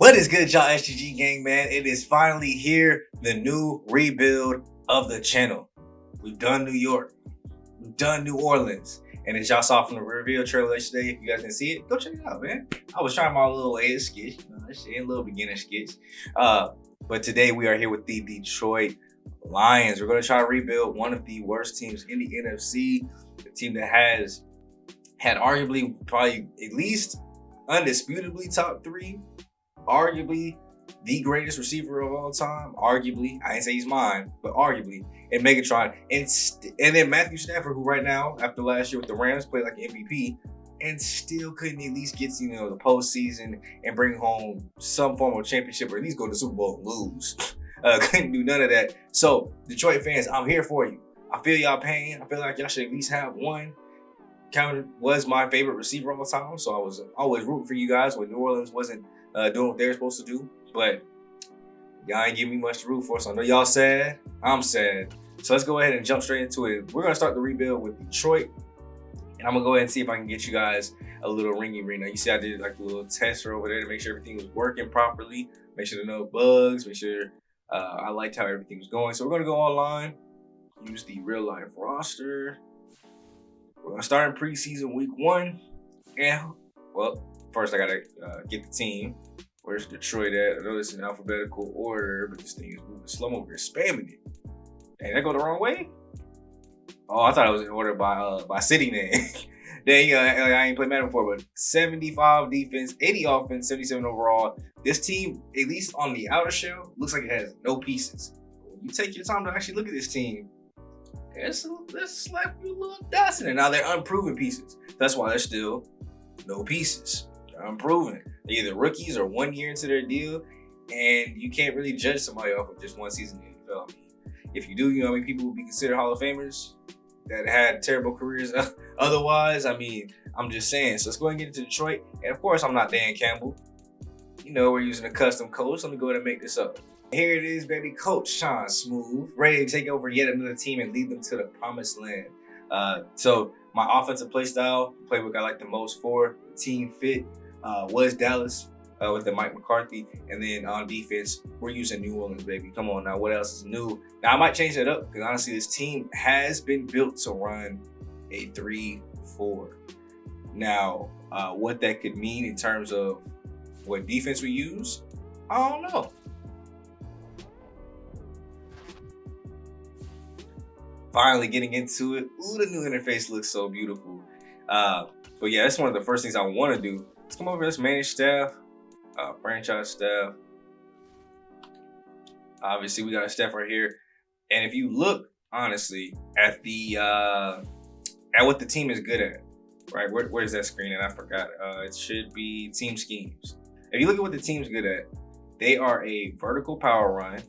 What is good, y'all? SGG gang, man. It is finally here, the new rebuild of the channel. We've done New York, we've done New Orleans, and as y'all saw from the reveal trailer yesterday, if you guys didn't see it, go check it out, man. I was trying my little A sketch, a little beginner sketch. But today we are here with the Detroit Lions. We're going to try to rebuild one of the worst teams in the NFC, a team that has had arguably, probably at least undisputably top three, arguably the greatest receiver of all time, arguably, I didn't say he's mine, but arguably, and Megatron, and then Matthew Stafford, who right now, after last year with the Rams, played like an MVP, and still couldn't at least get to, the postseason and bring home some form of championship, or at least go to the Super Bowl and lose. Couldn't do none of that. So, Detroit fans, I'm here for you. I feel y'all pain. I feel like y'all should at least have one. Cameron was my favorite receiver all the time, so I was always rooting for you guys when New Orleans wasn't doing what they were supposed to do. But y'all ain't giving me much to root for, so I know y'all sad. I'm sad. So let's go ahead and jump straight into it. We're going to start the rebuild with Detroit, and I'm going to go ahead and see if I can get you guys a little ringy ring. Now, you see I did like a little tester over there to make sure everything was working properly, make sure there are no bugs, make sure I liked how everything was going. So we're going to go online, use the real life roster. We're going to start in preseason week 1. And, well, first I got to get the team. Where's Detroit at? I know this is in alphabetical order, but this thing is moving slow over here, spamming it. Dang, that go the wrong way? Oh, I thought it was in order by city name. Dang, I ain't played Madden before, but 75 defense, 80 offense, 77 overall. This team, at least on the outer shell, looks like it has no pieces. When you take your time to actually look at this team, let's slap you a little dots in it. Now, they're unproven pieces. That's why they're still no pieces. They're unproven. They're either rookies or 1 year into their deal, and you can't really judge somebody off of just one season in the NFL. I mean, if you do, how many people would be considered Hall of Famers that had terrible careers otherwise? I mean, I'm just saying. So let's go ahead and get into Detroit. And of course, I'm not Dan Campbell. We're using a custom coach. Let me go ahead and make this up. Here it is, baby. Coach Sean Smooth, ready to take over yet another team and lead them to the promised land. So my offensive play style, playbook I like the most for the team fit was Dallas with the Mike McCarthy. And then on defense, we're using New Orleans, baby. Come on now, what else is new? Now, I might change that up because honestly, this team has been built to run a 3-4. Now, what that could mean in terms of what defense we use, I don't know. Finally getting into it. Ooh, the new interface looks so beautiful. But yeah, that's one of the first things I want to do. Let's come over, let's manage staff, franchise staff. Obviously, we got a staff right here. And if you look, honestly, at the at what the team is good at, right? Where's that screen? And I forgot. It should be team schemes. If you look at what the team's good at, they are a vertical power run.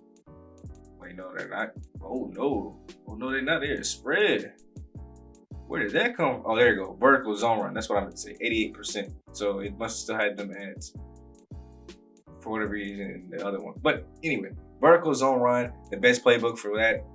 Wait, no, they're not. Oh, no. Oh, no, they're not. They're a spread. Where did that come from? Oh, there you go. Vertical zone run. That's what I meant to say. 88%. So it must have still had them at, for whatever reason, the other one. But anyway, vertical zone run. The best playbook for that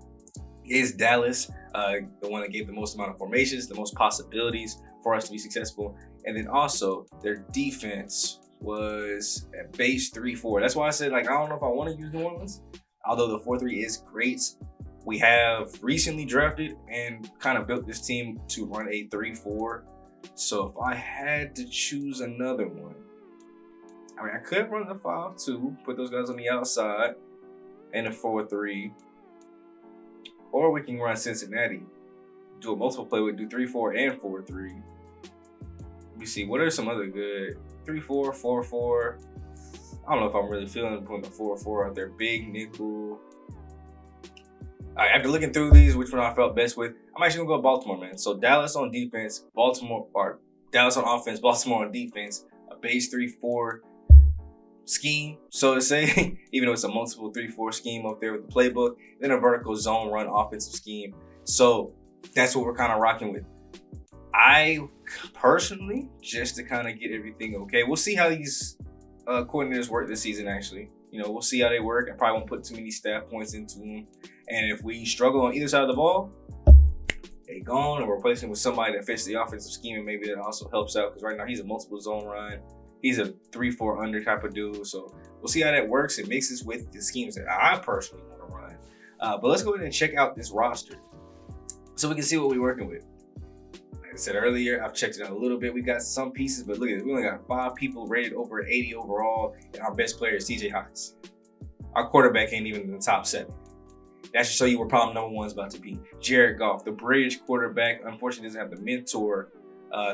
is Dallas. The one that gave the most amount of formations, the most possibilities for us to be successful. And then also, their defense was at base 3-4. That's why I said, I don't know if I want to use New Orleans. Although the 4-3 is great, we have recently drafted and kind of built this team to run a 3-4. So if I had to choose another one, I mean, I could run the 5-2, put those guys on the outside, and a 4-3. Or we can run Cincinnati, do a multiple play with do 3-4 and 4-3. Let me see, what are some other good 3-4, 4-4? I don't know if I'm really feeling putting the 4-4 out there. Big nickel. All right, after looking through these, which one I felt best with, I'm actually gonna go Baltimore, man. So Dallas on defense, Dallas on offense, Baltimore on defense, a base 3-4 scheme, so to say, even though it's a multiple 3-4 scheme up there with the playbook, then a vertical zone run offensive scheme. So that's what we're kind of rocking with. I personally, just to kind of get everything okay, we'll see how these coordinators work this season, actually. We'll see how they work. I probably won't put too many staff points into them. And if we struggle on either side of the ball, they gone, and we're replacing with somebody that fits the offensive scheme, and maybe that also helps out because right now he's a multiple zone run. He's a 3-4 under type of dude, so We'll see how that works and mixes with the schemes that I personally want to run. But let's go ahead and check out this roster so we can see what we're working with. Like I said earlier, I've checked it out a little bit. We got some pieces, but look at it. We only got 5 people rated over 80 overall, and our best player is TJ Hawkins. Our quarterback ain't even in the top 7. That should show you where problem number 1 is about to be. Jared Goff, the bridge quarterback, unfortunately doesn't have the mentor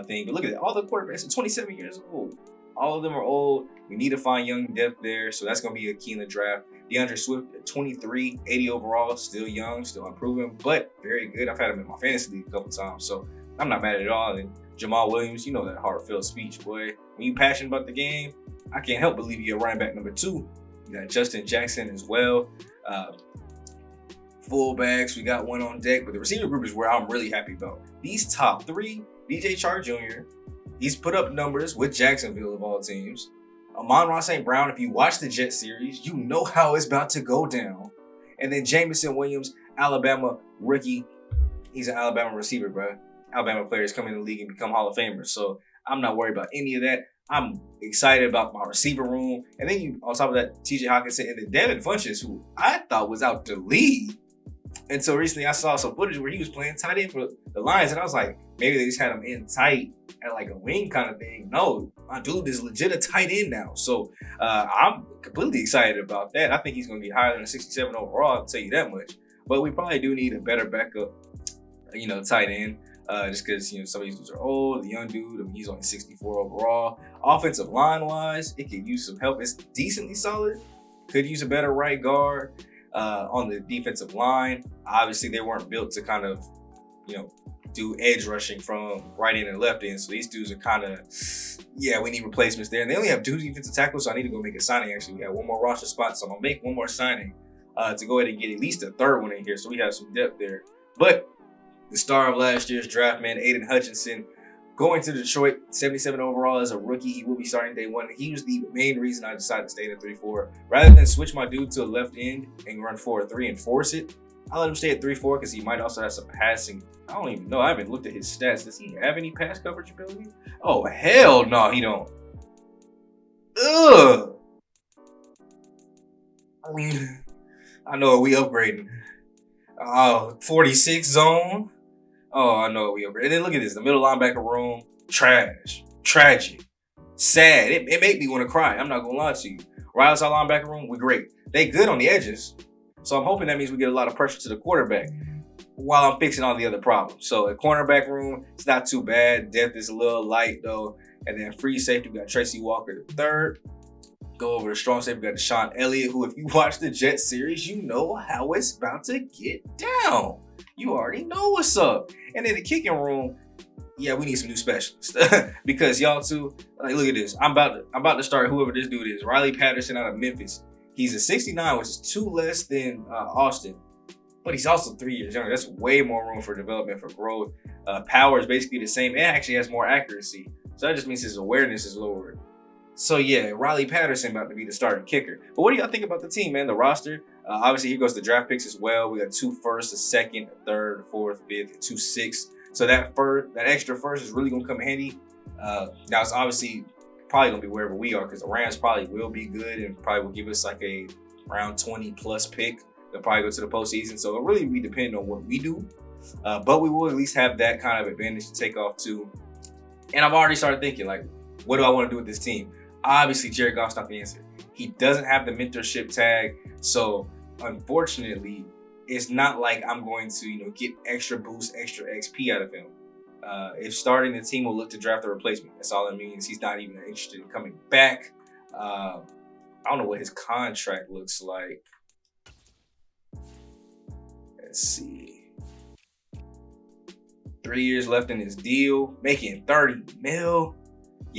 thing. But look at that. All the quarterbacks are 27 years old. All of them are old. We need to find young depth there. So that's going to be a key in the draft. DeAndre Swift at 23, 80 overall. Still young, still unproven, but very good. I've had him in my fantasy league a couple times. So I'm not mad at it at all. And Jamal Williams, you know that heartfelt speech, boy. When you passionate about the game, I can't help but leave you a running back number 2. You got Justin Jackson as well. Fullbacks, we got one on deck, but the receiver group is where I'm really happy about. These top 3, DJ Chark Jr., he's put up numbers with Jacksonville of all teams. Amon-Ra St. Brown, if you watch the Jet series, you know how it's about to go down. And then Jameson Williams, Alabama rookie. He's an Alabama receiver, bro. Alabama players come in the league and become Hall of Famers. So I'm not worried about any of that. I'm excited about my receiver room. And then you, on top of that, TJ Hawkinson and then Devin Funchess, who I thought was out the lead. And so recently I saw some footage where he was playing tight end for the Lions. And I was like, maybe they just had him in tight at like a wing kind of thing. No, my dude is legit a tight end now. So I'm completely excited about that. I think he's going to get higher than a 67 overall, I'll tell you that much. But we probably do need a better backup, tight end. Just because, some of these dudes are old. The young dude, he's only 64 overall. Offensive line-wise, it could use some help. It's decently solid. Could use a better right guard. On the defensive line, obviously they weren't built to kind of, do edge rushing from right end and left end. So these dudes are kind of, we need replacements there. And they only have 2 defensive tackles, so I need to go make a signing. Actually, we have 1 more roster spot, so I'm gonna make 1 more signing to go ahead and get at least a 3rd one in here, so we have some depth there. But the star of last year's draft, man, Aiden Hutchinson, going to Detroit, 77 overall as a rookie. He will be starting day 1. He was the main reason I decided to stay in a 3-4. Rather than switch my dude to a left end and run 4-3 and force it, I let him stay at 3-4 because he might also have some passing. I don't even know. I haven't looked at his stats. Does he have any pass coverage ability? Oh, hell no, he don't. Ugh. I know we upgrading. 46 zone. Oh, I know we upgraded. And then look at this, the middle linebacker room, trash, tragic, sad. It made me want to cry. I'm not gonna lie to you. Right outside linebacker room, we're great. They good on the edges, so I'm hoping that means we get a lot of pressure to the quarterback while I'm fixing all the other problems. So at cornerback room, it's not too bad. Depth is a little light though. And then free safety, we got Tracy Walker the 3rd. Go over to strong safety, we got Deshaun Elliott, who if you watch the Jet series, you know how it's about to get down. You already know what's up. And in the kicking room, we need some new specialists because y'all too. Like, look at this. I'm about to start whoever this dude is. Riley Patterson out of Memphis. He's a 69, which is 2 less than Austin, but he's also 3 years younger. That's way more room for development, for growth. Power is basically the same. It actually has more accuracy, so that just means his awareness is lower. So Riley Patterson about to be the starting kicker. But what do y'all think about the team, man? The roster. Obviously, here goes the draft picks as well. We got 2 firsts, a 2nd, a 3rd, a 4th, 5th, and 2 6th. So that extra first is really gonna come handy. Now it's obviously probably gonna be wherever we are because the Rams probably will be good and probably will give us like a round 20 plus pick. They'll probably go to the postseason. So it really be depending on what we do. But we will at least have that kind of advantage to take off too. And I've already started thinking, like, what do I want to do with this team? Obviously, Jared Goff's not the answer. He doesn't have the mentorship tag. So unfortunately, it's not like I'm going to, get extra boost, extra XP out of him. If starting, the team will look to draft a replacement. That's all it means. He's not even interested in coming back. I don't know what his contract looks like. Let's see. 3 years left in his deal, making 30 mil.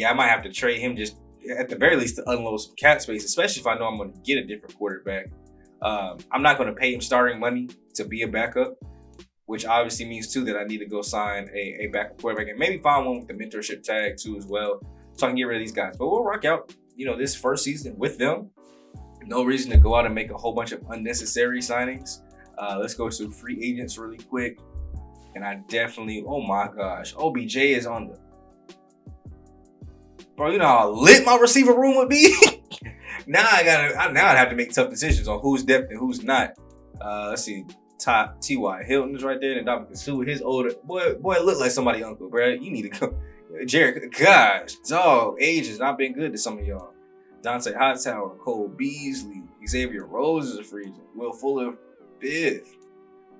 I might have to trade him just at the very least to unload some cap space, especially if I know I'm going to get a different quarterback. I'm not going to pay him starting money to be a backup, which obviously means too that I need to go sign a backup quarterback and maybe find one with the mentorship tag too as well, so I can get rid of these guys. But we'll rock out, this first season with them. No reason to go out and make a whole bunch of unnecessary signings. Let's go to free agents really quick. And I definitely, oh my gosh, OBJ is on the, bro, you know how lit my receiver room would be? now I'd have to make tough decisions on who's depth and who's not. Let's see. T.Y. Hilton is right there, and Dominic Sue, his older boy look like somebody's uncle, bro. You need to go. Jared, gosh, dog, age has not been good to some of y'all. Dante Hightower, Cole Beasley, Xavier Rose is a free agent. Will Fuller, fifth.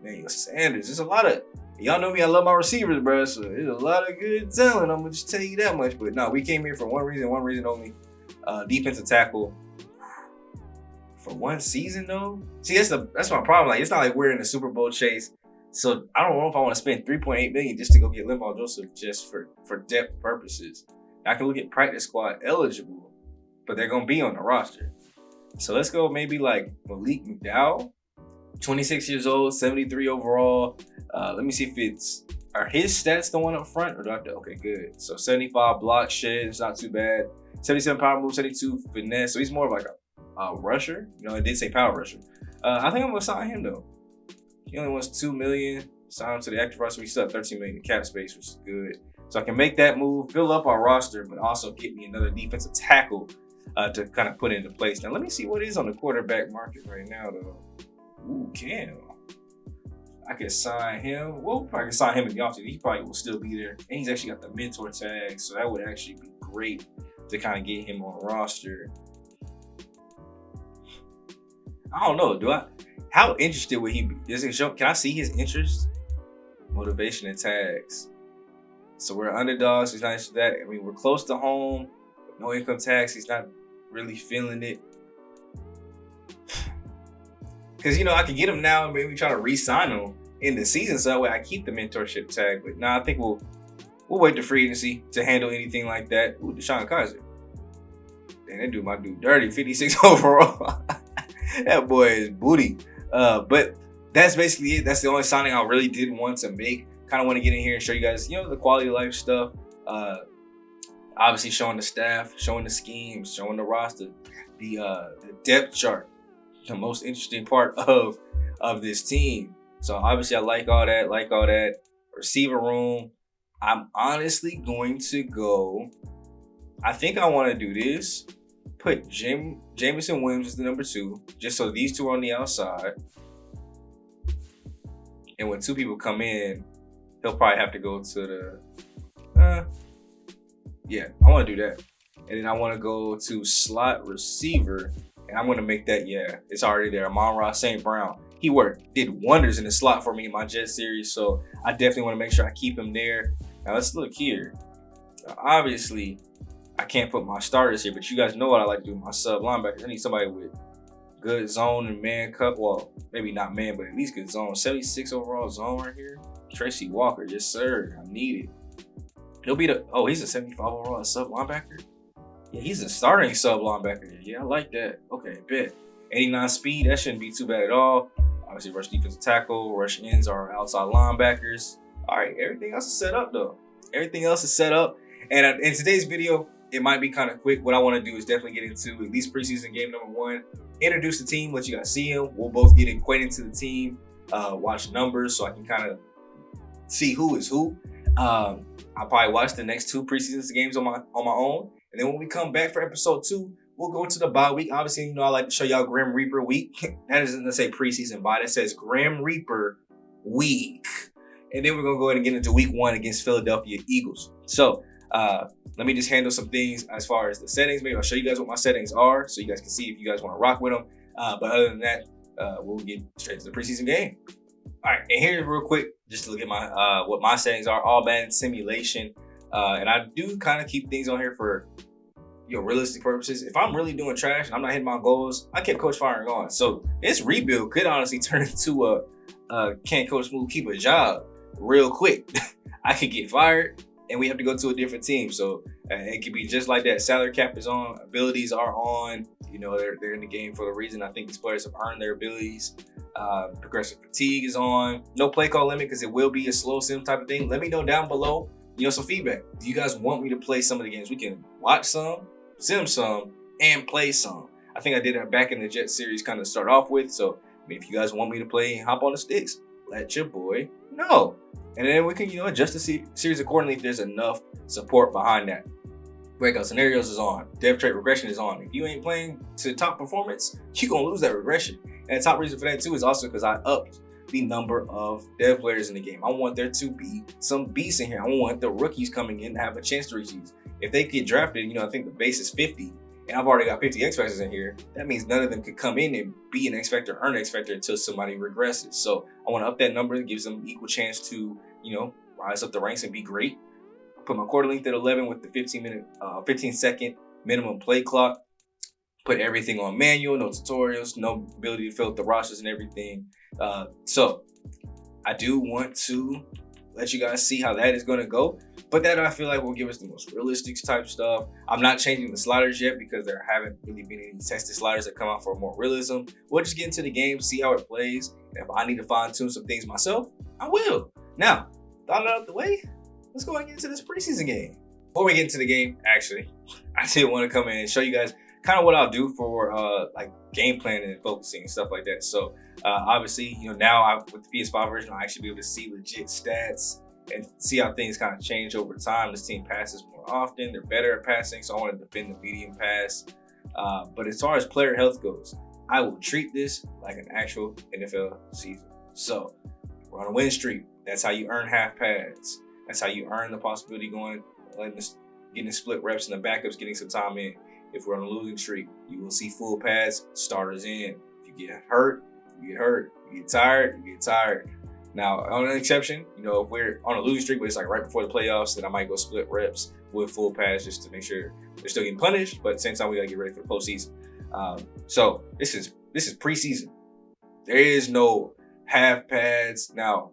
Daniel Sanders. There's a lot of, y'all know me, I love my receivers, bro. So there's a lot of good talent. I'm gonna just tell you that much. But no, we came here for one reason only. Defensive tackle. For one season though, see that's my problem. Like it's not like we're in the Super Bowl chase, so I don't know if I want to spend $3.8 million just to go get Linval Joseph just for depth purposes. I can look at practice squad eligible, but they're gonna be on the roster. So let's go maybe like Malik McDowell, 26 years old, 73 overall. Let me see if are his stats the one up front or do I have to? Okay, good. So 75 block shed, it's not too bad. 77 power move, 72 finesse. So he's more of like a rusher. You know, it did say power rusher. I think I'm gonna sign him though. He only wants $2 million. Sign him to the active roster. We still have $13 million in cap space, which is good. So I can make that move, fill up our roster, but also get me another defensive tackle to kind of put into place. Now let me see what is on the quarterback market right now though. Ooh, Cam. I could sign him. Well, probably could sign him in the offseason. He probably will still be there. And he's actually got the mentor tag, so that would actually be great to kind of get him on the roster. I don't know. How interested would he be? Does it show? Can I see his interest? Motivation and tags. So we're underdogs. He's not interested in that. I mean, we're close to home. No income tax. He's not really feeling it. Because, you know, I could get him now and maybe try to re-sign him in the season so that way I keep the mentorship tag. But I think we'll wait to free agency to handle anything like that. Ooh, Deshaun Kaiser. Damn, that dude, my dude, dirty, 56 overall. That boy is booty. But that's basically it. That's the only signing I really did want to make. Kind of want to get in here and show you guys, you know, the quality of life stuff. Obviously showing the staff, showing the schemes, showing the roster, the depth chart, the most interesting part of this team. So obviously I like all that. Receiver room. I'm honestly going to go. I think I want to do this. Put Jameson Williams as the number 2, just so these two are on the outside. And when 2 people come in, he'll probably have to go to the. Yeah, I want to do that. And then I want to go to slot receiver, and I'm going to make that. Yeah, it's already there. Amon-Ra St. Brown. He did wonders in the slot for me in my Jet series, so I definitely want to make sure I keep him there. Now let's look here. Obviously, I can't put my starters here, but you guys know what I like to do with my sub linebackers. I need somebody with good zone and man cup. Well, maybe not man, but at least good zone. 76 overall zone right here. Tracy Walker, yes sir. I need it. He'll be he's a 75 overall sub linebacker. Yeah, he's a starting sub linebacker. Yeah, I like that. Okay, bet. 89 speed, that shouldn't be too bad at all. Obviously, rush defensive tackle, rush ends are outside linebackers. All right, everything else is set up though. Everything else is set up. And in today's video, it might be kind of quick. What I want to do is definitely get into at least preseason game number 1, introduce the team, let you guys see them. We'll both get acquainted to the team, watch numbers so I can kind of see who is who. I'll probably watch the next 2 preseason games on my own. And then when we come back for episode 2, we'll go into the bye week. Obviously, you know, I like to show y'all Grim Reaper week. That doesn't say preseason bye. That says Grim Reaper week. And then we're going to go ahead and get into week 1 against Philadelphia Eagles. So let me just handle some things as far as the settings. Maybe I'll show you guys what my settings are so you guys can see if you guys want to rock with them. But other than that, we'll get straight to the preseason game. All right, and here's real quick, just to look at my what my settings are, all Madden simulation. And I do kind of keep things on here for, you know, realistic purposes. If I'm really doing trash and I'm not hitting my goals, I kept Coach firing on. So this rebuild could honestly turn into a can't Coach Smooth keep a job real quick. I could get fired and we have to go to a different team. So it could be just like that. Salary cap is on, abilities are on. You know, they're in the game for a reason. I think these players have earned their abilities. Progressive fatigue is on. No play call limit because it will be a slow sim type of thing. Let me know down below, you know, some feedback. Do you guys want me to play some of the games? We can watch some, sim some, and play some. I think I did that back in the Jet series kind of start off with. So, I mean, if you guys want me to play and hop on the sticks, let your boy know. And then we can, you know, adjust the series accordingly if there's enough support behind that. breakout scenarios is on, depth trait regression is on. If you ain't playing to top performance, you're gonna lose that regression. And the top reason for that too is also because I upped the number of dev players in the game. I want there to be some beasts in here. I want the rookies coming in to have a chance to reach these. If they get drafted, you know, I think the base is 50, and I've already got 50 X Factors in here. That means none of them could come in and be an X Factor, earn an X Factor until somebody regresses. So I want to up that number and gives them equal chance to, you know, rise up the ranks and be great. Put my quarter length at 11 with the 15 second minimum play clock. Put everything on manual, no tutorials, no ability to fill up the rosters and everything. So I do want to let you guys see how that is going to go. But that I feel like will give us the most realistic type stuff. I'm not changing the sliders yet because there haven't really been any tested sliders that come out for more realism. We'll just get into the game, see how it plays. And if I need to fine tune some things myself, I will. Now, thought it out the way. Let's go and get into this preseason game. Before we get into the game, actually, I did want to come in and show you guys kind of what I'll do for like game planning and focusing and stuff like that. So obviously, you know, now with the PS5 version, I'll actually be able to see legit stats and see how things kind of change over time. This team passes more often. They're better at passing, so I want to defend the medium pass. But as far as player health goes, I will treat this like an actual NFL season. So we're on a win streak. That's how you earn half pads. That's how you earn the possibility going, getting split reps and the backups getting some time in. If we're on a losing streak, you will see full pads, starters in. If you get hurt, you get hurt. If you get tired, you get tired. Now, on an exception, you know, if we're on a losing streak, but it's like right before the playoffs, then I might go split reps with full pads just to make sure they're still getting punished. But at the same time, we gotta get ready for the postseason. So this is preseason. There is no half pads. Now,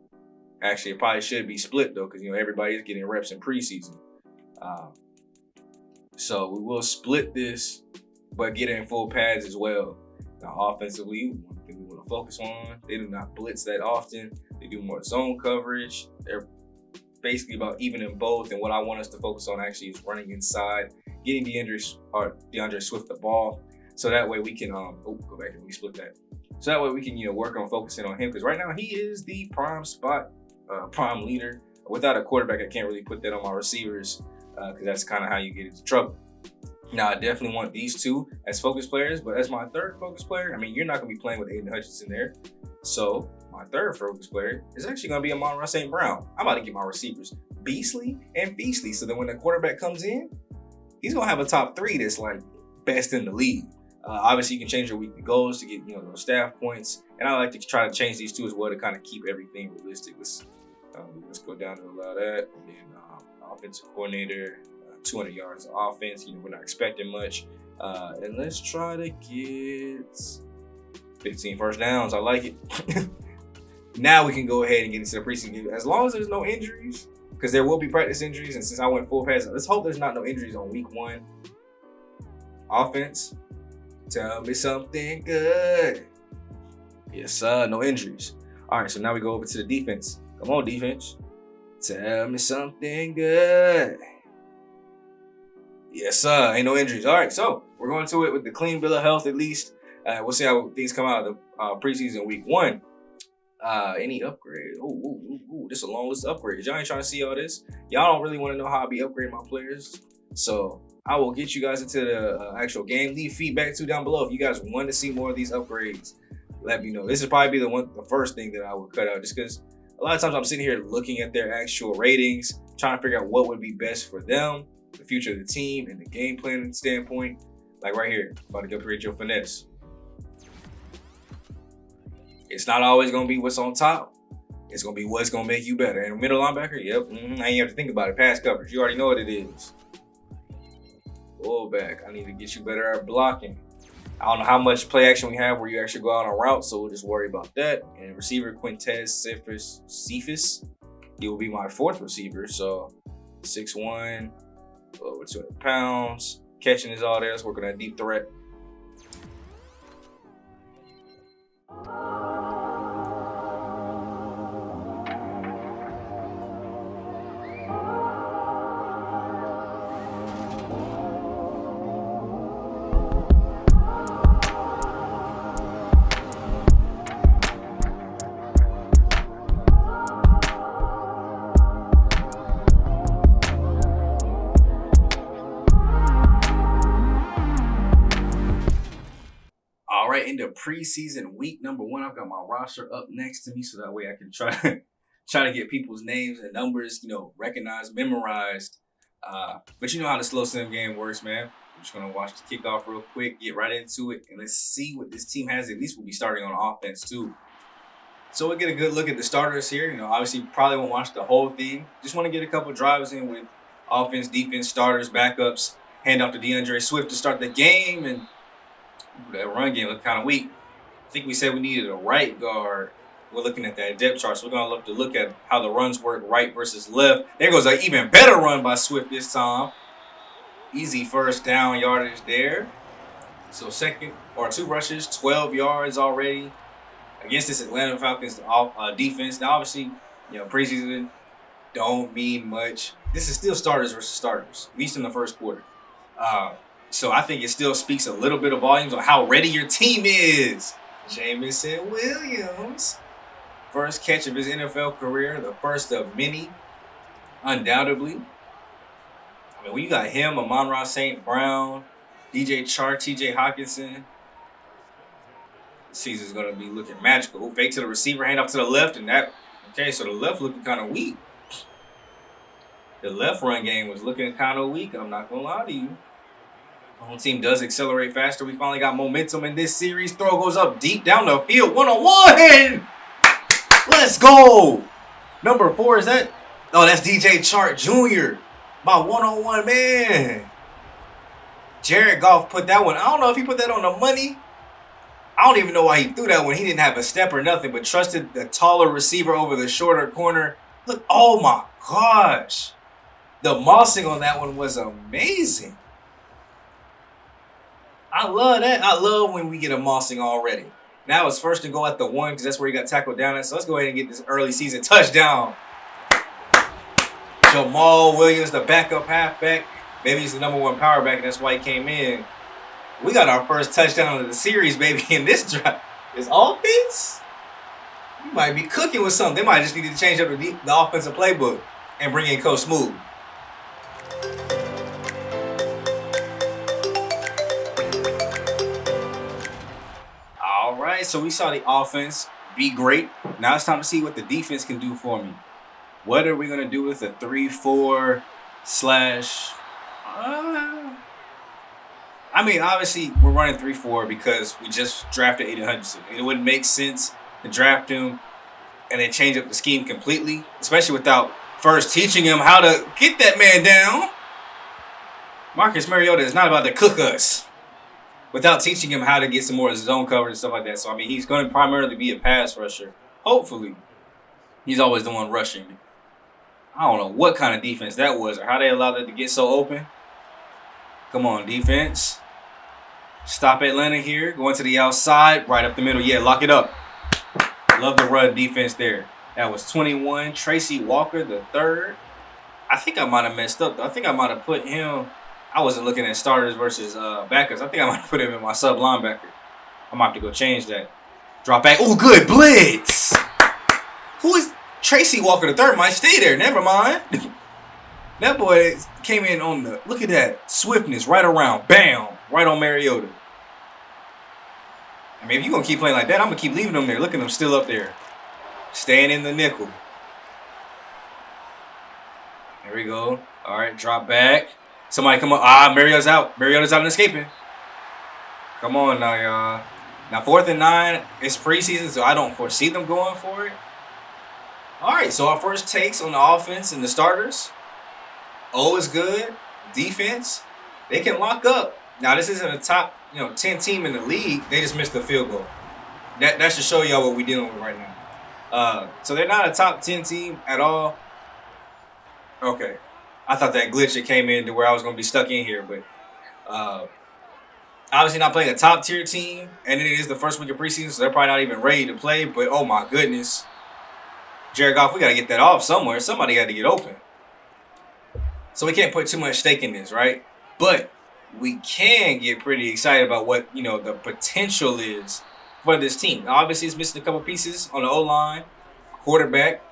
actually, it probably should be split though, because you know everybody's getting reps in preseason. So we will split this, but get in full pads as well. Now, offensively, one thing we want to focus on, they do not blitz that often. They do more zone coverage. They're basically about even in both. And what I want us to focus on actually is running inside, getting DeAndre Swift the ball. So that way we can, go back and re-split that. So that way we can, you know, work on focusing on him. Because right now he is the prime spot, prime leader. Without a quarterback, I can't really put that on my receivers because that's kind of how you get into trouble. Now, I definitely want these two as focus players, but as my third focus player, I mean, you're not going to be playing with Aiden Hutchinson there. So my third focus player is actually going to be Amon-Ra St. Brown. I'm about to get my receivers Beasley and Beasley, so that when the quarterback comes in, he's going to have a top three that's like best in the league. Obviously, you can change your weekly goals to get, you know, those staff points. And I like to try to change these two as well to kind of keep everything realistic. Let's go down and allow that. And then offensive coordinator, 200 yards of offense. You know, we're not expecting much. And let's try to get 15 first downs. I like it. Now we can go ahead and get into the preseason game. As long as there's no injuries, because there will be practice injuries. And since I went full pass, let's hope there's not no injuries on week 1. Offense, tell me something good. Yes, sir, no injuries. All right, so now we go over to the defense. Come on, defense. Tell me something good. Yes, sir, ain't no injuries. All right, so we're going to it with the clean bill of health at least. We'll see how things come out of the preseason week 1. Any upgrade? Ooh, this is a long list of upgrades. Y'all ain't trying to see all this. Y'all don't really want to know how I be upgrading my players. So I will get you guys into the actual game. Leave feedback too down below. If you guys want to see more of these upgrades, let me know. This would probably be the first thing that I would cut out, just because a lot of times I'm sitting here looking at their actual ratings, trying to figure out what would be best for them, the future of the team, and the game planning standpoint. Like right here, about to upgrade your finesse. It's not always going to be what's on top. It's going to be what's going to make you better. And middle linebacker, yep, I ain't have to think about it. Pass coverage, you already know what it is. Fullback, I need to get you better at blocking. I don't know how much play action we have where you actually go out on route, so we'll just worry about that. And receiver, Quintez Cephas. He will be my 4th receiver, so 6'1", over 200 pounds. Catching is all there. Let's work on that deep threat. right into preseason week number 1. I've got my roster up next to me so that way I can try to get people's names and numbers, recognized, memorized. But you know how the slow sim game works, man. I'm just gonna watch the kickoff real quick, get right into it, and let's see what this team has. At least we'll be starting on offense too. So we'll get a good look at the starters here. Obviously probably won't watch the whole thing. Just want to get a couple drives in with offense, defense, starters, backups. Hand off to DeAndre Swift to start the game, and that run game looked kind of weak. I think we said we needed a right guard. We're looking at that depth chart, so we're going to look at how the runs work right versus left. There goes an even better run by Swift this time. Easy first down yardage there. So 2 rushes, 12 yards already against this Atlanta Falcons defense. Now, obviously, preseason don't mean much. This is still starters versus starters, at least in the first quarter. So I think it still speaks a little bit of volumes on how ready your team is. Jamison Williams. First catch of his NFL career, the first of many, undoubtedly. I mean, when you got him, Amon-Ra St. Brown, DJ Chark, TJ Hawkinson, this season's going to be looking magical. Fake to the receiver, hand off to the left, and so the left looking kind of weak. The left run game was looking kind of weak, I'm not going to lie to you. The whole team does accelerate faster. We finally got momentum in this series. Throw goes up deep down the field, one-on-one! Let's go! Number 4, is that? Oh, that's DJ Chark Jr., my one-on-one man. Jared Goff put that one. I don't know if he put that on the money. I don't even know why he threw that one. He didn't have a step or nothing, but trusted the taller receiver over the shorter corner. Look, oh my gosh. The mossing on that one was amazing. I love that. I love when we get a mossing already. Now it's first and goal at the 1 because that's where he got tackled down at. So let's go ahead and get this early season touchdown. Jamal Williams, the backup halfback. Maybe he's the number 1 power back, and that's why he came in. We got our first touchdown of the series, baby, in this drive. This offense? You might be cooking with something. They might just need to change up the offensive playbook and bring in Coach Smooth. All right, so we saw the offense be great. Now it's time to see what the defense can do for me. What are we going to do with a 3-4 slash... I mean, obviously, we're running 3-4 because we just drafted Aiden Hutchinson. It wouldn't make sense to draft him and then change up the scheme completely, especially without first teaching him how to get that man down. Marcus Mariota is not about to cook us without teaching him how to get some more zone coverage and stuff like that. So, I mean, he's going to primarily be a pass rusher. Hopefully. He's always the one rushing. I don't know what kind of defense that was or how they allowed it to get so open. Come on, defense. Stop Atlanta here. Going to the outside. Right up the middle. Yeah, lock it up. Love the run defense there. That was 21. Tracy Walker, the 3rd. I think I might have messed up, though. I think I might have put him. I wasn't looking at starters versus backers. I think I might have put him in my sub linebacker. I might have to go change that. Drop back. Oh, good blitz. Who is Tracy Walker, the 3rd? Might stay there. Never mind. That boy came in on the, look at that, swiftness right around, bam, right on Mariota. I mean, if you're going to keep playing like that, I'm going to keep leaving them there. Look at them still up there, staying in the nickel. There we go. All right, drop back. Somebody come up. Mariota's out. Mariota's out and escaping. Come on now, y'all. Now, 4th and 9, it's preseason, so I don't foresee them going for it. All right, so our first takes on the offense and the starters. O is good. Defense, they can lock up. Now, this isn't a top 10 team in the league. They just missed the field goal. That should show y'all what we're dealing with right now. So they're not a top 10 team at all. Okay. I thought that glitch that came in to where I was going to be stuck in here. But obviously not playing a top-tier team. And it is the first week of preseason, so they're probably not even ready to play. But, oh, my goodness. Jared Goff, we got to get that off somewhere. Somebody got to get open. So we can't put too much stake in this, right? But we can get pretty excited about what, the potential is for this team. Now, obviously, it's missing a couple pieces on the O-line, quarterback.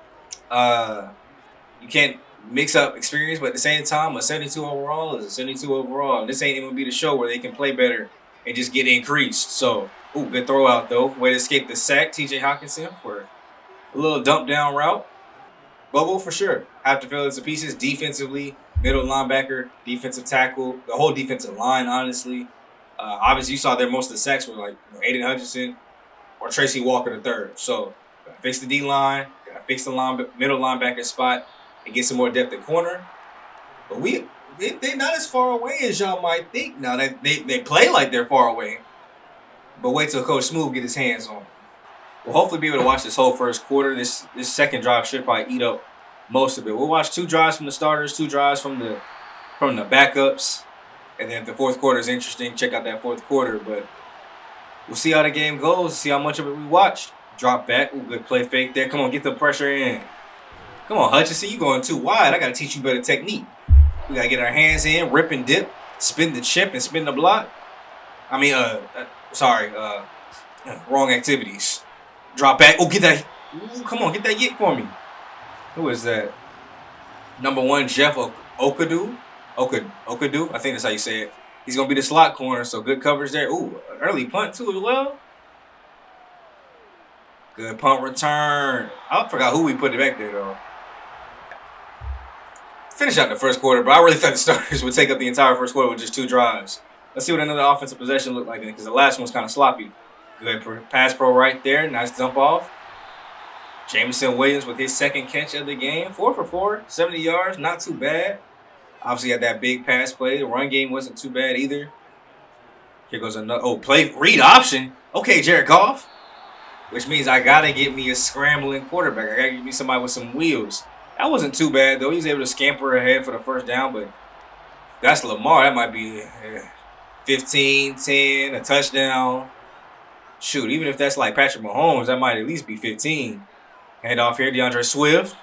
You can't mix up experience, but at the same time, a 72 overall is a 72 overall. This ain't even going to be the show where they can play better and just get increased. So Ooh, good throw out though. Way to escape the sack, TJ Hawkinson for a little dump down route. Bubble for sure. Have to fill it to pieces defensively. Middle linebacker, defensive tackle, the whole defensive line, honestly. Obviously, you saw there most of the sacks were like Aiden Hutchinson or Tracy Walker the third. So, gotta fix the D line, gotta fix the middle linebacker spot, and get some more depth at corner. But they're not as far away as y'all might think. Now they play like they're far away. But wait till Coach Smooth get his hands on them. We'll hopefully be able to watch this whole first quarter. This second drive should probably eat up most of it. We'll watch 2 drives from the starters, 2 drives from the backups. And then if the fourth quarter is interesting, check out that fourth quarter. But we'll see how the game goes, see how much of it we watched. Drop back. Ooh, good play fake there. Come on, get the pressure in. Come on, Hutchinson, you going too wide. I got to teach you better technique. We got to get our hands in, rip and dip, spin the chip and spin the block. I mean, wrong activities. Drop back. Oh, get that. Ooh, come on, get that yit for me. Who is that? Number 1, Jeff Okadu. Okadu. I think that's how you say it. He's going to be the slot corner, so good coverage there. Ooh, early punt too as well. Good punt return. I forgot who we put it back there, though. Finish out the first quarter, but I really thought the starters would take up the entire first quarter with just 2 drives. Let's see what another offensive possession looked like then, because the last one was kind of sloppy. Good pass pro right there. Nice dump off. Jameson Williams with his second catch of the game. 4 for 4, 70 yards. Not too bad. Obviously had that big pass play. The run game wasn't too bad either. Here goes another. Play read option. Okay, Jared Goff. Which means I got to get me a scrambling quarterback. I got to get me somebody with some wheels. That wasn't too bad, though. He was able to scamper ahead for the first down, but that's Lamar. That might be 15, 10, a touchdown. Shoot, even if that's like Patrick Mahomes, that might at least be 15. Hand off here, DeAndre Swift.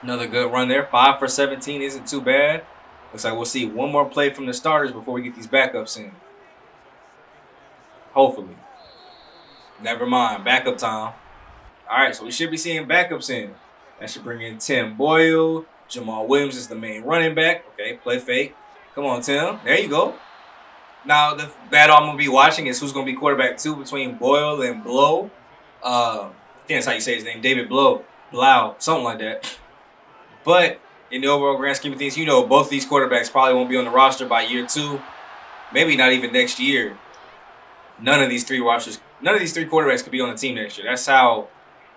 Another good run there. 5 for 17 isn't too bad. Looks like we'll see one more play from the starters before we get these backups in. Hopefully. Never mind. Backup time. All right, so we should be seeing backups in. That should bring in Tim Boyle. Jamal Williams is the main running back. Okay, play fake. Come on, Tim. There you go. Now, the battle I'm going to be watching is who's going to be quarterback 2 between Boyle and Blow. I think that's how you say his name. David Blow. Blau. Something like that. But in the overall grand scheme of things, you know, both these quarterbacks probably won't be on the roster by year 2. Maybe not even next year. None of these 3 quarterbacks could be on the team next year. That's how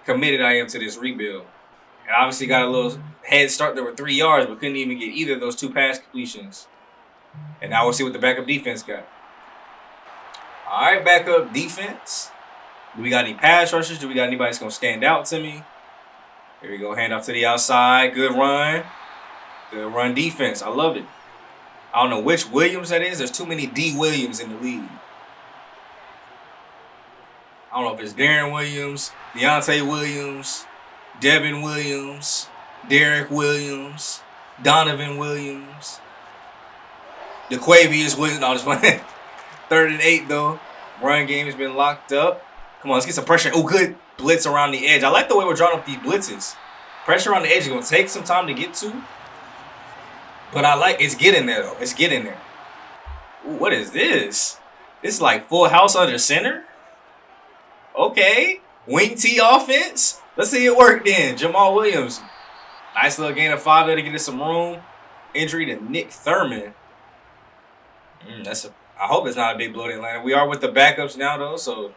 committed I am to this rebuild. And obviously got a little head start there with 3 yards, but couldn't even get either of those 2 pass completions. And now we'll see what the backup defense got. All right, backup defense. Do we got any pass rushers? Do we got anybody that's going to stand out to me? Here we go. Hand off to the outside. Good run. Good run defense. I love it. I don't know which Williams that is. There's too many D. Williams in the league. I don't know if it's Darren Williams, Deontay Williams, Devin Williams, Derek Williams, Donovan Williams, DeQuavius Williams. No, just playing. 3rd and 8, though. Run game has been locked up. Come on, let's get some pressure. Oh, good blitz around the edge. I like the way we're drawing up these blitzes. Pressure on the edge is going to take some time to get to. But I like it's getting there, though. It's getting there. Ooh, what is this? This is like full house under center? Okay. Wing T offense. Let's see it work then. Jamal Williams. Nice little gain of 5 there to get us some room. Injury to Nick Thurman. I hope it's not a big blow to Atlanta. We are with the backups now, though, so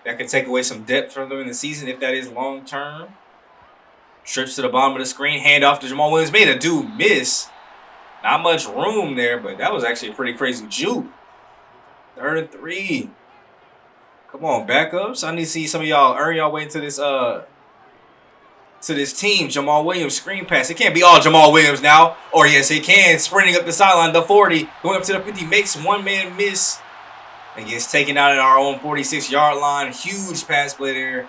that can take away some depth from them in the season if that is long term. Trips to the bottom of the screen. Hand off to Jamal Williams. Made a dude miss. Not much room there, but that was actually a pretty crazy juke. 3rd and 3. Come on, backups. I need to see some of y'all earn y'all way into this team. Jamal Williams screen pass. It can't be all Jamal Williams now. Or yes, it can. Sprinting up the sideline, the 40. Going up to the 50. Makes one man miss. And gets taken out at our own 46-yard line. Huge pass play there.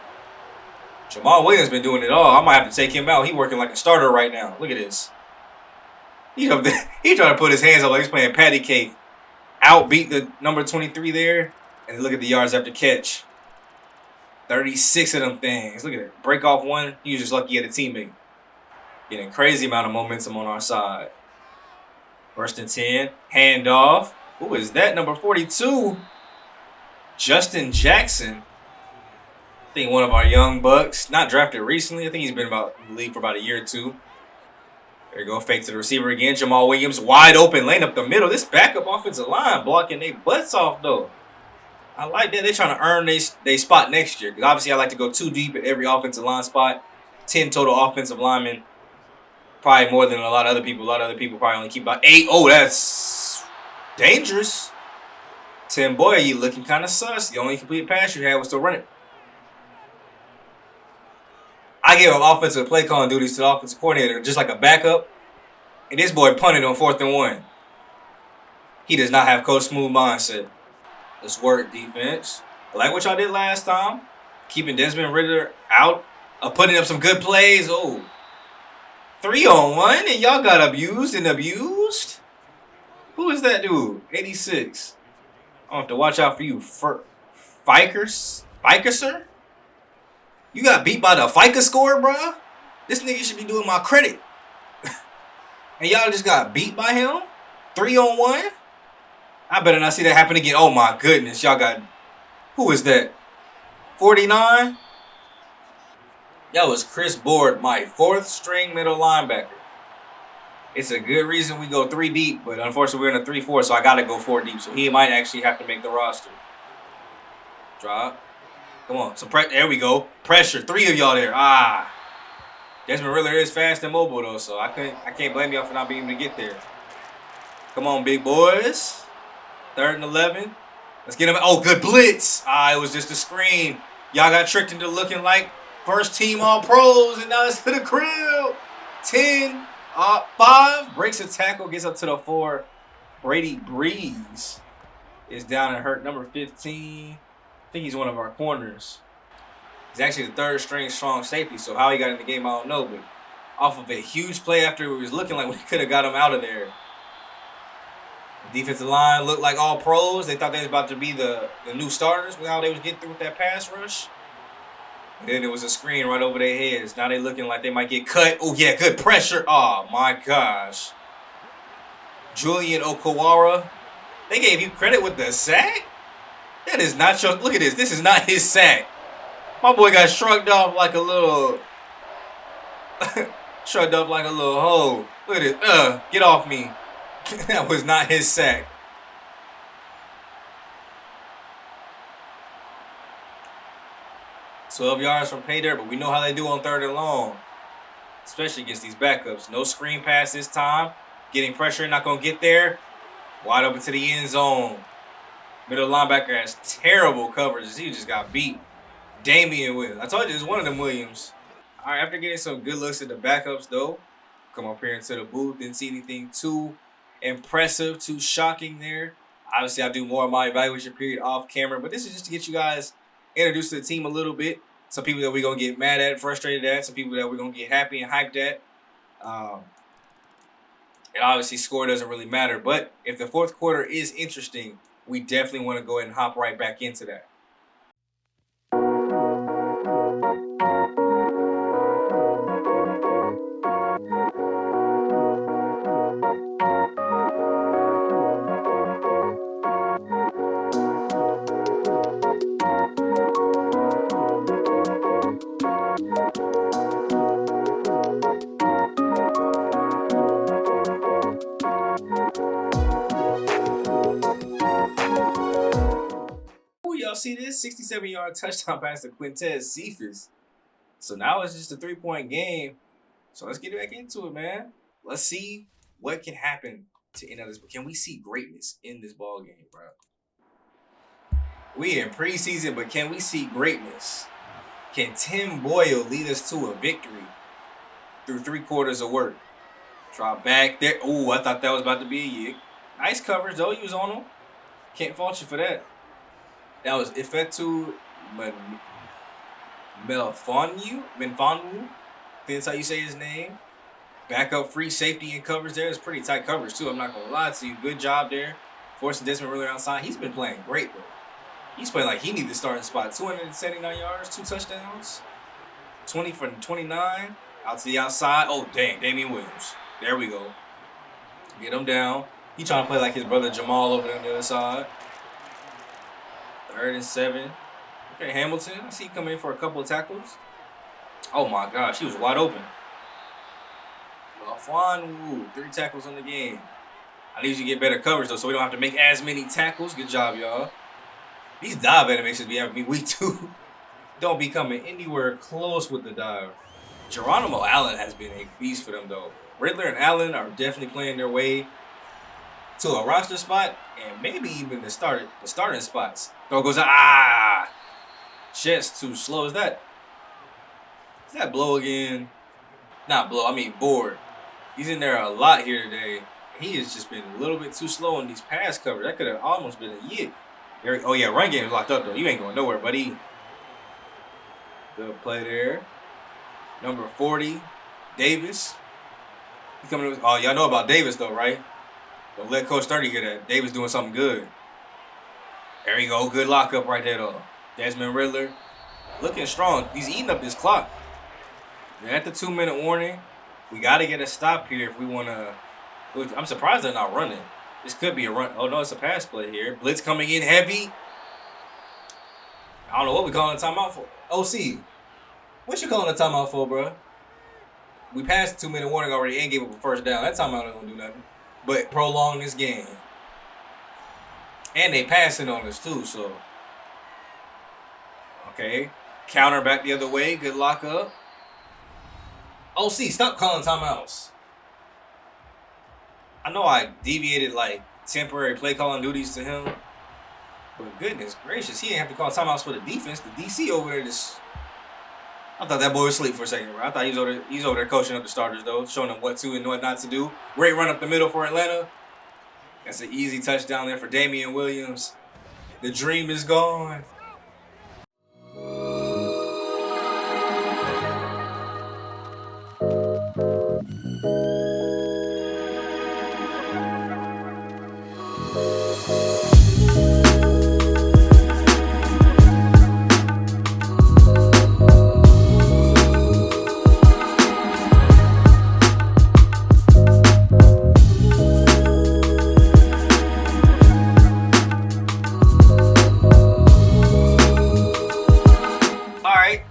Jamal Williams been doing it all. I might have to take him out. He's working like a starter right now. Look at this. He trying to put his hands up like he's playing patty cake. Outbeat the number 23 there. And look at the yards after catch. 36 of them things. Look at it. Break off one. He was just lucky at a teammate. Getting crazy amount of momentum on our side. 1st and 10. Hand off. Who is that? Number 42. Justin Jackson. I think one of our young bucks, not drafted recently. I think he's been about in the league for about a year or two. There you go, fake to the receiver again. Jamal Williams, wide open lane up the middle. This backup offensive line blocking their butts off, though. I like that. They're trying to earn their spot next year. Because obviously I like to go too deep at every offensive line spot. 10 total offensive linemen. Probably more than a lot of other people. A lot of other people probably only keep about 8. Oh, that's dangerous. Tim Boyer, you looking kind of sus. The only complete pass you had was to run it. I gave him offensive play calling duties to the offensive coordinator, just like a backup. And this boy punted on 4th and 1. He does not have Coach Smooth mindset. Let's work defense. I like what y'all did last time. Keeping Desmond Ridder out. Putting up some good plays. Oh. 3-on-1 and y'all got abused and abused? Who is that dude? 86. I have to watch out for you. Fikers? Fikerser? You got beat by the FICA score, bro? This nigga should be doing my credit. And y'all just got beat by him? 3-on-1? I better not see that happen again. Oh my goodness. Y'all got... Who is that? 49? That was Chris Board, my 4th string middle linebacker. It's a good reason we go 3 deep, but unfortunately we're in a 3-4, so I got to go 4 deep. So he might actually have to make the roster. Drop. Come on. There we go. Pressure. 3 of y'all there. Ah. Desmond Ridder is fast and mobile, though, so I can't blame y'all for not being able to get there. Come on, big boys. 3rd and 11. Let's get him. Oh, good blitz. Ah, it was just a screen. Y'all got tricked into looking like first team all pros, and now it's to the crib. 10, 5. Breaks a tackle, gets up to the 4. Brady Breeze is down and hurt. Number 15. I think he's one of our corners. He's actually the 3rd string strong safety, so how he got in the game, I don't know. But off of a huge play after it was looking like we could have got him out of there. The defensive line looked like all pros. They thought they was about to be the new starters with how they was getting through with that pass rush. And then it was a screen right over their heads. Now they looking like they might get cut. Oh, yeah, good pressure. Oh, my gosh. Julian Okawara. They gave you credit with the sack? That is not your... Look at this. This is not his sack. My boy got shrugged off like a little... shrugged up like a little hoe. Look at this. Get off me. That was not his sack. "12 yards from pay dirt," but we know how they do on 3rd and long. Especially against these backups. No screen pass this time. Getting pressure, not going to get there. Wide open to the end zone. Middle linebacker has terrible coverage. He just got beat. Damian Williams. I told you it's one of them Williams. All right, after getting some good looks at the backups, though, come up here into the booth. Didn't see anything too impressive, too shocking there. Obviously, I do more of my evaluation period off camera, but this is just to get you guys introduced to the team a little bit. Some people that we're going to get mad at, frustrated at. Some people that we're going to get happy and hyped at. And obviously, score doesn't really matter. But if the 4th quarter is interesting, we definitely want to go ahead and hop right back into that. Y'all see this 67-yard touchdown pass to Quintez Cephas. So now it's just a 3-point game. So let's get back into it, man. Let's see what can happen to end of this. Can we see greatness in this ball game, bro? We in preseason, but can we see greatness? Can Tim Boyle lead us to a victory through 3 quarters of work? Drop back there. Ooh, I thought that was about to be a yick. Nice coverage, though. You was on him. Can't fault you for that. That was Ifeatu Menfonu. I think that's how you say his name. Backup free safety and coverage there. It's pretty tight coverage, too. I'm not going to lie to you. Good job there. Forcing Desmond Ridder outside. He's been playing great, though. He's playing like he needs to start in spot. 279 yards, 2 touchdowns. 20 for 29. Out to the outside. Oh, dang. Damian Williams. There we go. Get him down. He trying to play like his brother Jamal over there on the other side. 3rd and 7. Okay, Hamilton. I see coming in for a couple of tackles. Oh my gosh, he was wide open. Juan, 3 tackles on the game. I need you to get better coverage though, so we don't have to make as many tackles. Good job, y'all. These dive animations be having me weak too. Don't be coming anywhere close with the dive. Geronimo Allen has been a beast for them though. Riddler and Allen are definitely playing their way to a roster spot and maybe even the starting spots. Throw goes out. Chest too slow. Is that Blow again? Not Blow, I mean Board. He's in there a lot here today. He has just been a little bit too slow in these pass covers. That could have almost been a yit. Oh yeah, run game is locked up though. You ain't going nowhere, buddy. Good play there. Number 40, Davis. He coming. Oh, y'all know about Davis though, right? Don't let Coach 30 get that. Davis doing something good. There you go. Good lockup right there though. Desmond Riddler looking strong. He's eating up this clock. We're at the 2-minute warning. We got to get a stop here if we want to. I'm surprised they're not running. This could be a run. Oh, no, it's a pass play here. Blitz coming in heavy. I don't know what we calling a timeout for. OC, what you calling a timeout for, bro? We passed the 2-minute warning already and gave up a first down. That timeout ain't going to do nothing but prolong this game. And they passing on us, too, so. Okay. Counter back the other way. Good lockup. OC, stop calling timeouts. I know I deviated like temporary play calling duties to him, but goodness gracious, he didn't have to call timeouts for the defense. The DC over there just, I thought that boy was asleep for a second, bro. I thought he was over there coaching up the starters though, showing them what to and what not to do. Great run up the middle for Atlanta. That's an easy touchdown there for Damian Williams. The dream is gone.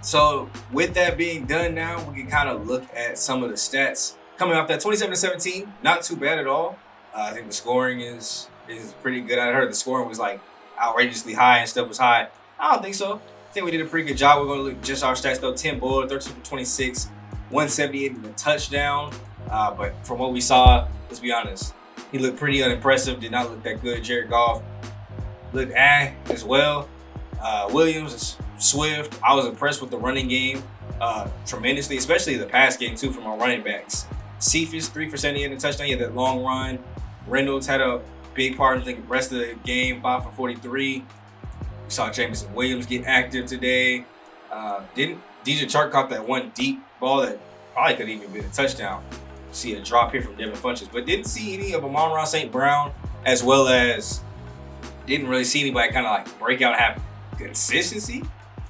So with that being done now, we can kind of look at some of the stats. Coming off that 27-17, not too bad at all. I think the scoring is pretty good. I heard the scoring was like outrageously high and stuff was high. I don't think so. I think we did a pretty good job. We're going to look just our stats though. 10 bold, 13 for 26, 178 and a touchdown. But from what we saw, let's be honest, he looked pretty unimpressive. Did not look that good. Jared Goff looked as well. Williams is Swift. I was impressed with the running game tremendously, especially the pass game too from our running backs. Cephas 3 for 78 and a touchdown. He had that long run. Reynolds had a big part in the rest of the game, 5 for 43. We saw Jameson Williams get active today. Didn't DJ Chark caught that one deep ball that probably could have even been a touchdown. See a drop here from Devin Funchess, but didn't see any of Amon-Ra St. Brown, as well as didn't really see anybody kind of like break out, have consistency.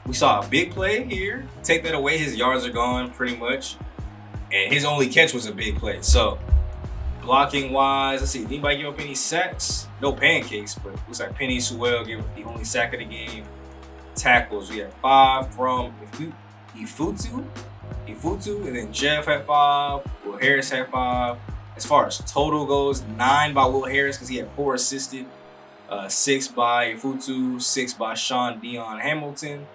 We saw a big play here. Take that away, his yards are gone pretty much. And his only catch was a big play. So blocking wise, let's see, did anybody give up any sacks? No pancakes, but looks like Penny Sewell gave up the only sack of the game. Tackles, we had 5 from Ifutu, and then Jeff had 5, Will Harris had 5. As far as total goes, 9 by Will Harris because he had 4 assisted. 6 by Ifutu, 6 by Sean Dion Hamilton.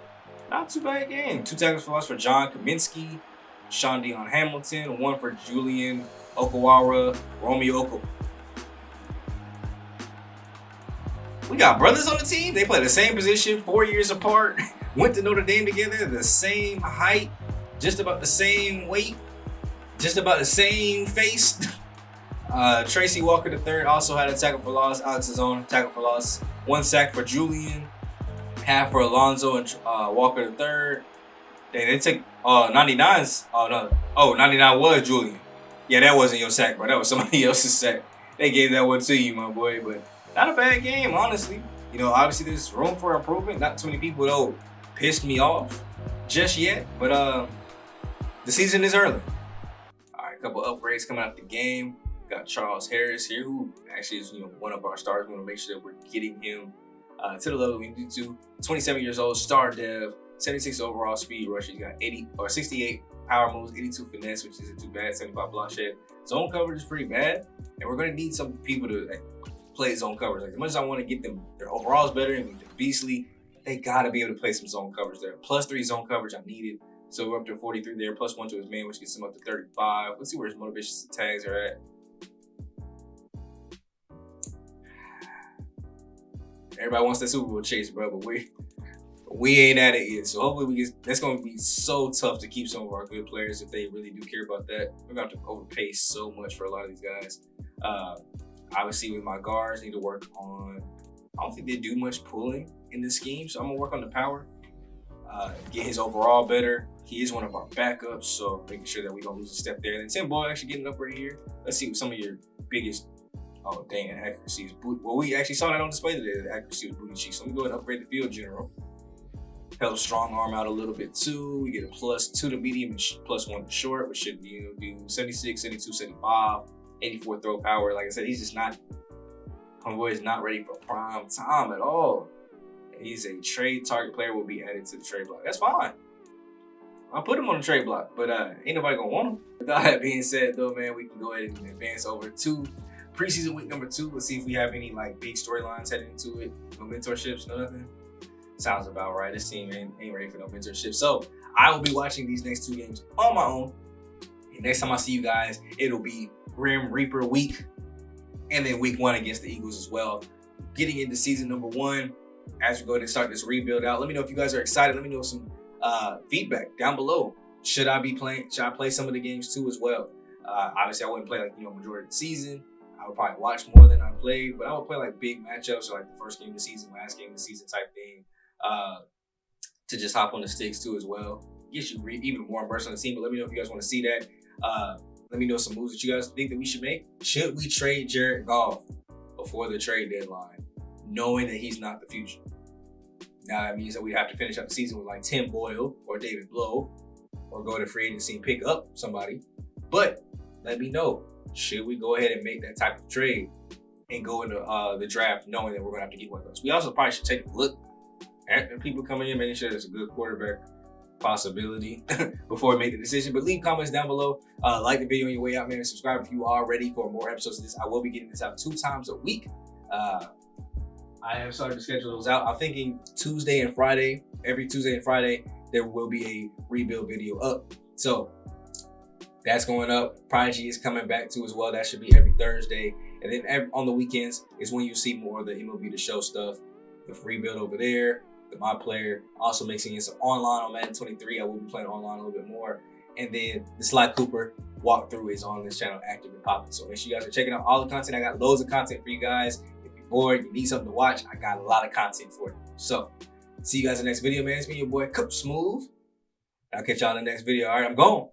Not too bad game. 2 tackles for loss for John Kaminsky, Sean Dion Hamilton, 1 for Julian Okawara, Romeo Oko. We got brothers on the team. They play the same position, 4 years apart. Went to Notre Dame together, the same height, just about the same weight, just about the same face. Tracy Walker III also had a tackle for loss. Alex's own tackle for loss. 1 sack for Julian, half for Alonzo and Walker III. They took 99's. Oh no! 99 was Julian. Yeah, that wasn't your sack, bro. That was somebody else's sack. They gave that one to you, my boy. But not a bad game, honestly. You know, obviously there's room for improvement. Not too many people though pissed me off just yet, but the season is early. All right, a couple upgrades coming out the game. Got Charles Harris here, who actually is one of our stars. We want to make sure that we're getting him to the level we need to. 27 years old, star dev, 76 overall speed rush. He's got 80 or 68 power moves, 82 finesse, which isn't too bad, 75 block shed. Zone coverage is pretty bad, and we're gonna need some people to play zone coverage. Like, as much as I want to get them their overalls better and they're beastly, they gotta be able to play some zone coverage there. +3 zone coverage I needed. So we're up to 43 there, +1 to his man, which gets him up to 35. Let's see where his motivation tags are at. Everybody wants that Super Bowl chase, bro, but we ain't at it yet. So hopefully we get. That's gonna be so tough to keep some of our good players if they really do care about that. We're gonna have to overpay so much for a lot of these guys. Obviously with my guards, need to work on. I don't think they do much pulling in this scheme, so I'm gonna work on the power. Get his overall better. He is one of our backups, so making sure that we don't lose a step there. And then Tim Boyd actually getting up right here. Let's see what some of your biggest. Oh dang, accuracy is booty. Well, we actually saw that on display today. The accuracy was booty cheeks. So let me go ahead and upgrade the field general. Helps strong arm out a little bit too. We get a +2 to medium and +1 to short, which should do 76, 72, 75, 84 throw power. Like I said, he's just not. Homeboy is not ready for prime time at all. He's a trade target player, will be added to the trade block. That's fine. I'll put him on the trade block, but ain't nobody gonna want him. With all that being said, though, man, we can go ahead and advance over to preseason week number 2. Let's see if we have any like big storylines heading into it. No mentorships, no nothing. Sounds about right. This team ain't ready for no mentorship. So I will be watching these next 2 games on my own. And next time I see you guys, it'll be Grim Reaper week, and then week 1 against the Eagles as well. Getting into season number 1. As we go ahead and start this rebuild out, let me know if you guys are excited. Let me know some feedback down below. Should I be playing? Should I play some of the games too as well? Obviously, I wouldn't play like majority of the season. I would probably watch more than I played, but I would play like big matchups or like the first game of the season, last game of the season type thing. To just hop on the sticks too as well. Gets you even more immersed on the team. But let me know if you guys want to see that. Let me know some moves that you guys think that we should make. Should we trade Jared Goff before the trade deadline, knowing that he's not the future? Now that means that we'd have to finish up the season with like Tim Boyle or David Blow, or go to free agency and pick up somebody. But let me know, should we go ahead and make that type of trade and go into the draft knowing that we're gonna have to get one of those? We also probably should take a look at the people coming in, making sure there's a good quarterback possibility before we make the decision. But leave comments down below. Like the video on your way out, man, and subscribe if you are ready for more episodes of this. I will be getting this out 2 times a week. I have started to schedule those out. I'm thinking Tuesday and Friday. Every Tuesday and Friday, there will be a rebuild video up. So that's going up. Prodigy is coming back too as well. That should be every Thursday. And then on the weekends is when you see more of the MLB The Show stuff. The rebuild over there, the My Player, also mixing in some online on Madden 23. I will be playing online a little bit more. And then the Sly Cooper walkthrough is on this channel, active and popping. So make sure you guys are checking out all the content. I got loads of content for you guys. If you're bored, you need something to watch, I got a lot of content for you. So see you guys in the next video, man. It's been your boy, Smooth. I'll catch y'all in the next video. All right, I'm gone.